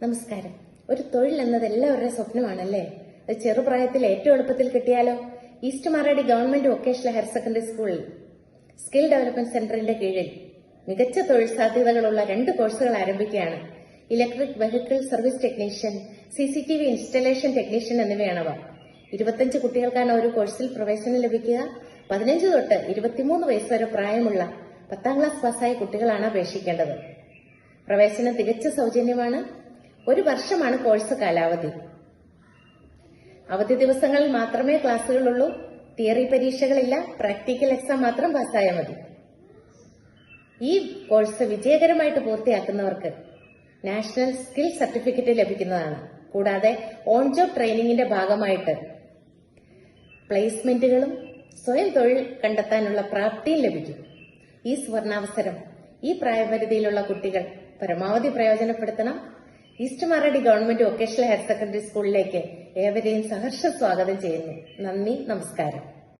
നമസ്കാരം. ഒരു തൊഴിൽ എന്നത് എല്ലാവരുടെയും സ്വപ്നമാണല്ലേ? അത് ചെറുപ്രായത്തിൽ ഏറ്റവും എളുപ്പത്തിൽ കിട്ടിയാലോ? East Maradi government vocational higher secondary സ്കൂളിൽ സ്കിൽ ഡെവലപ്മെന്റ് സെന്ററിന്റെ കീഴിൽ മികച്ച തൊഴിൽ സാധ്യതകളുള്ള 2 കോഴ്സുകൾ ആരംഭിക്കുകയാണ്. Electric vehicle service technician, CCTV installation technician എന്നിവയാണവ. 25 കുട്ടികൾക്കാണ് ഒരു കോഴ്സിൽ പ്രവേശനം ലഭിക്കുക. 15 തൊട്ട് 23 വയസ്സ് വരെ പ്രായമുള്ള 10ാം ക്ലാസ് പാസ്സായ കുട്ടികളാണ് അപേക്ഷിക്കേണ്ടത്. പ്രവേശനം തികച്ച സൗജന്യമാണ്. 1 വർഷമാണ് കോഴ്സ് കാലാവധി. അവധി ദിവസങ്ങളിൽ മാത്രമേ ക്ലാസുകളുള്ളൂ. തിയറി പരീക്ഷകളില്ല. പ്രാക്ടിക്കൽ എക്സാം മാത്രം പാസ്സായാൽ മതി. ഈ കോഴ്സ് വിജയകരമായിട്ട് പൂർത്തിയാക്കുന്നവർക്ക് നാഷണൽ സ്കിൽ സർട്ടിഫിക്കറ്റ് ലഭിക്കുന്നതാണ്. കൂടാതെ ഓൺ ജോബ് ട്രെയിനിങ്ങിന്റെ ഭാഗമായിട്ട് പ്ലേസ്മെന്റുകളും സ്വയം തൊഴിൽ കണ്ടെത്താനുള്ള പ്രാപ്തിയും ലഭിക്കും. ഈ സുവർണാവസരം ഈ പ്രായപരിധിയിലുള്ള കുട്ടികൾ പരമാവധി പ്രയോജനപ്പെടുത്തണം. East Maradi government vocational higher secondary സ്കൂളിലേക്ക് ഏവരെയും സഹർഷ സ്വാഗതം ചെയ്യുന്നു. നന്ദി, നമസ്കാരം.